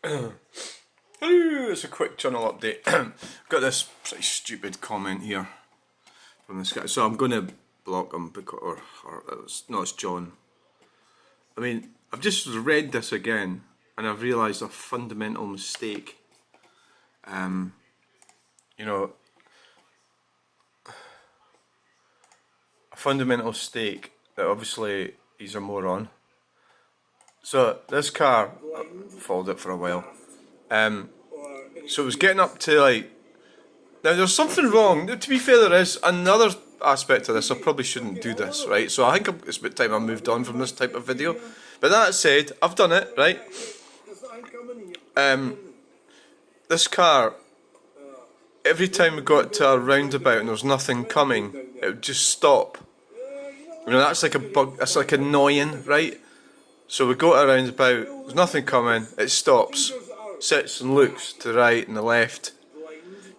Hello, it's a quick Chunel update. Got this pretty stupid comment here from this guy, so I'm going to block him because, it's John. I mean, I've just read this again and I've realised a fundamental mistake. You know, a fundamental mistake that obviously he's a moron. So this car, I followed it for a while. So it was getting up to like, now there's something wrong. To be fair, there is another aspect to this. I probably shouldn't do this, right? So I think it's about time I moved on from this type of video. But that said, I've done it, right? This car, every time we got to a roundabout and there was nothing coming, it would just stop. You know, that's like a bug. That's like annoying, right? So we go to a roundabout, there's nothing coming, it stops, sits and looks to the right and the left.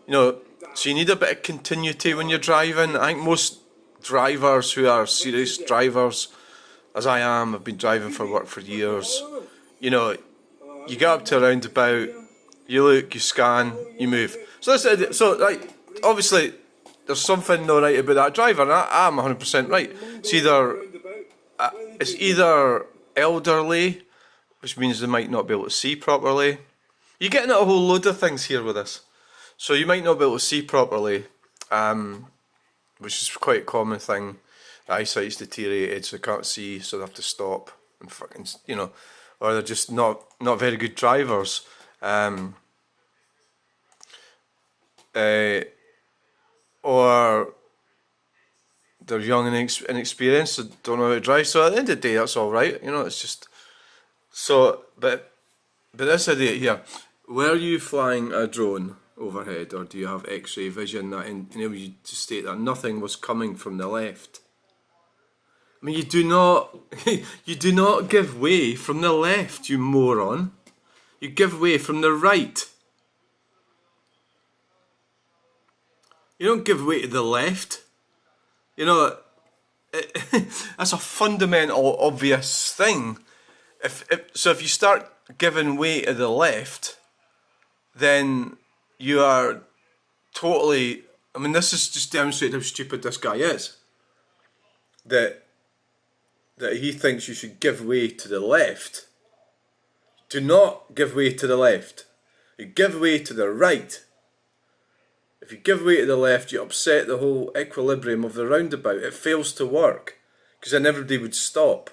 You know, so you need a bit of continuity when you're driving. I think most drivers who are serious drivers, as I am, I've been driving for work for years. You know, you get up to a roundabout, you look, you scan, you move. So that's it. So like, obviously, there's something not right about that driver, and I'm 100% right. It's either elderly, which means they might not be able to see properly. You're getting at a whole load of things here with this. So you might not be able to see properly, which is quite a common thing. The eyesight's deteriorated, so they can't see, so they have to stop and fucking, you know, or they're just not very good drivers. Or they're young and inexperienced, so don't know how to drive. So at the end of the day, that's all right. You know, it's just so. But this idea here: were you flying a drone overhead, or do you have X-ray vision that enables you to state that nothing was coming from the left? I mean, you do not give way from the left, you moron. You give way from the right. You don't give way to the left. You know, that's a fundamental, obvious thing. If you start giving way to the left, then you are totally. I mean, this is just demonstrating how stupid this guy is. That he thinks you should give way to the left. Do not give way to the left. You give way to the right. If you give way to the left, you upset the whole equilibrium of the roundabout. It fails to work because then everybody would stop.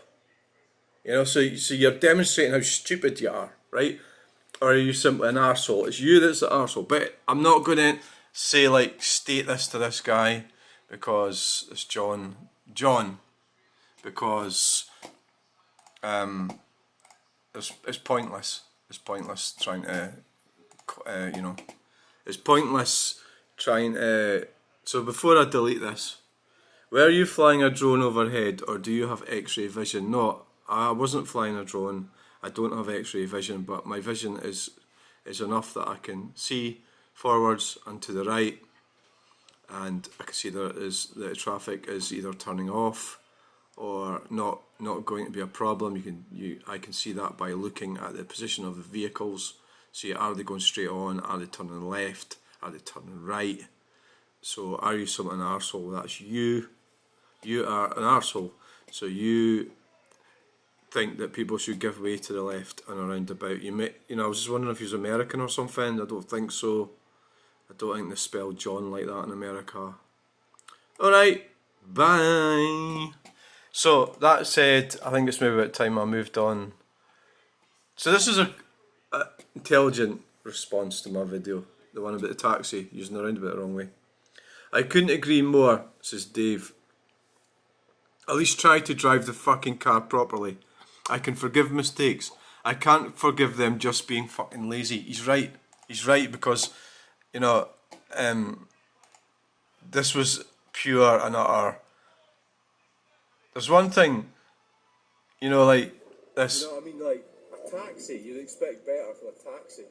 You know, so you're demonstrating how stupid you are, right? Or are you simply an arsehole? It's you that's the arsehole. But I'm not going to say, like, state this to this guy because it's John, because it's pointless. It's pointless trying to, it's pointless trying to. So before I delete this, were you flying a drone overhead, or do you have X-ray vision? No, I wasn't flying a drone. I don't have X-ray vision, but my vision is enough that I can see forwards and to the right, and I can see the traffic is either turning off or not going to be a problem. I can see that by looking at the position of the vehicles. See, are they going straight on? Are they turning left? Are they turning right? So are you something an arsehole? That's you. You are an arsehole. So you think that people should give way to the left and a roundabout. I was just wondering if he was American or something. I don't think so. I don't think they spell John like that in America. Alright, bye. So that said, I think it's maybe about time I moved on. So this is a intelligent response to my video, the one about the taxi using the roundabout the wrong way. I couldn't agree more, says Dave. At least try to drive the fucking car properly. I can forgive mistakes. I can't forgive them just being fucking lazy. He's right. He's right because, you know, this was pure and utter. There's one thing, you know, like this. You know what I mean? Like a taxi, you'd expect better from a taxi.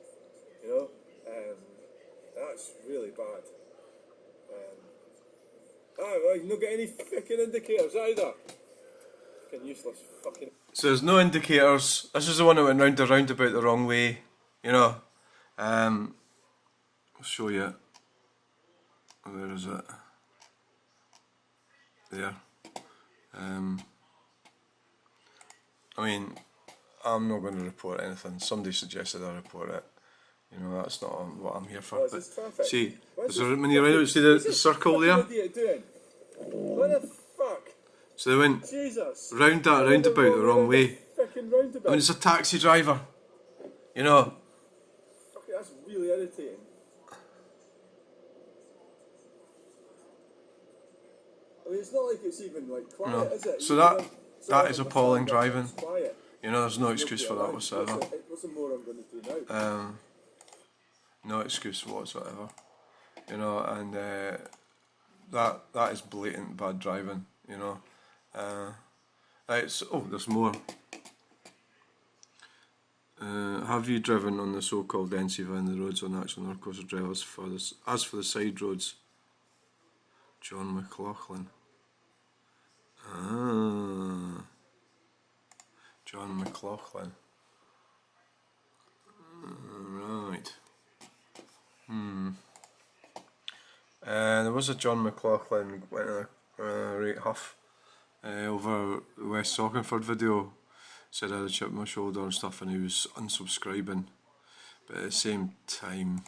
You know, that's really bad. You've not got any fucking indicators either. Fucking useless fucking. So there's no indicators. This is the one that went round the roundabout the wrong way. You know, I'll show you. Where is it? There. I mean, I'm not going to report anything. Somebody suggested I report it. You know, that's not what I'm here for. Oh, is But this traffic? see, What's there's a this many right. See the circle there. idiot doing? What the fuck? So they went Jesus. round that roundabout the wrong way. Fucking roundabout. I mean, it's a taxi driver. You know. Okay, that's really irritating. I mean, it's not like it's even like quiet, No. is it? So You that know, that is it's appalling it's driving. quiet. You know, there's no excuse for that Nobody whatsoever. around. What's the more I'm going to do now? No excuse whatsoever. You know, and that is blatant bad driving. You know, it's there's more. Have you driven on the so-called NC van the roads on actual North Coast drivers for this? As for the side roads, John McLaughlin. John McLaughlin. Right. There was a John McLaughlin went in a right huff over the West Saukenford video. Said I had a chip on my shoulder and stuff, and he was unsubscribing. But at the same time,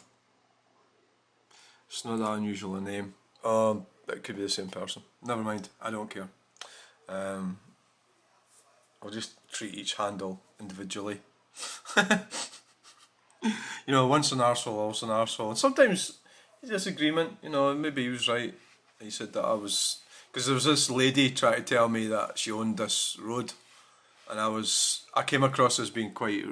it's not that unusual a name. It could be the same person. Never mind, I don't care. I'll just treat each handle individually. You know, once an arsehole, always an arsehole. And sometimes disagreement, you know, maybe he was right. He said that I was, because there was this lady trying to tell me that she owned this road, and I came across as being quite,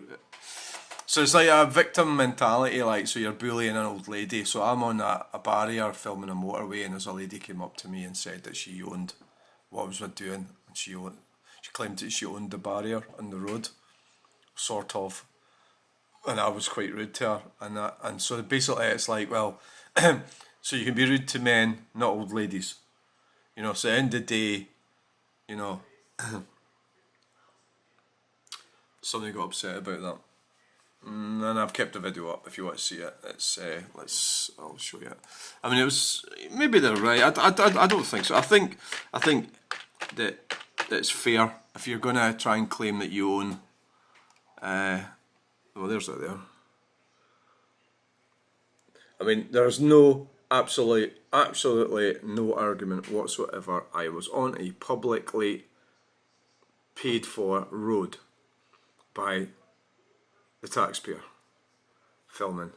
so it's like a victim mentality, like, so you're bullying an old lady. So I'm on a barrier filming a motorway, and there's a lady came up to me and said that she owned what I was doing, and she claimed that she owned the barrier on the road, sort of. And I was quite rude to her, and so basically it's like, well, so you can be rude to men, not old ladies, you know. So at the end of the day, you know, somebody got upset about that, and I've kept the video up if you want to see it. It's I'll show you it. I mean, it was, maybe they're right. I don't think so. I think that it's fair if you're gonna try and claim that you own. Well, there's it there. I mean, there's absolutely no argument whatsoever. I was on a publicly paid for road by the taxpayer filming,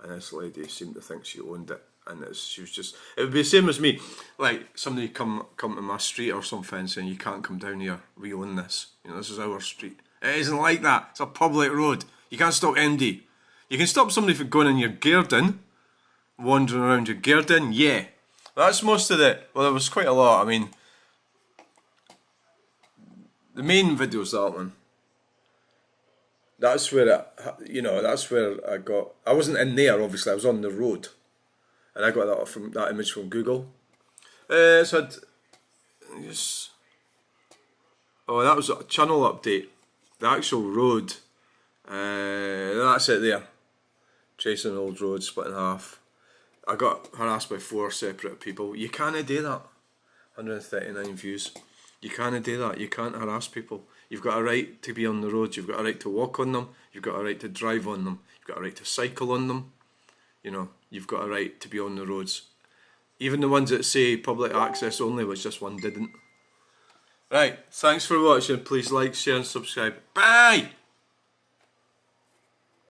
and this lady seemed to think she owned it, and she was just, it would be the same as me, like somebody come to my street or something saying, you can't come down here, we own this, you know, this is our street. It isn't like that. It's a public road. You can't stop MD. You can stop somebody from going in your garden, wandering around your garden, yeah. That's most of it. Well, there was quite a lot. I mean, the main video's that one. That's where that's where I wasn't in there, obviously, I was on the road. And I got that image from Google. So that was a Chunel update. The actual road, that's it there. Chasing an old road, split in half. I got harassed by 4 separate people. You can't do that. 139 views. You can't do that. You can't harass people. You've got a right to be on the roads. You've got a right to walk on them. You've got a right to drive on them. You've got a right to cycle on them. You know, you've got a right to be on the roads. Even the ones that say public access only, which this one didn't. Right, thanks for watching. Please like, share and subscribe. Bye!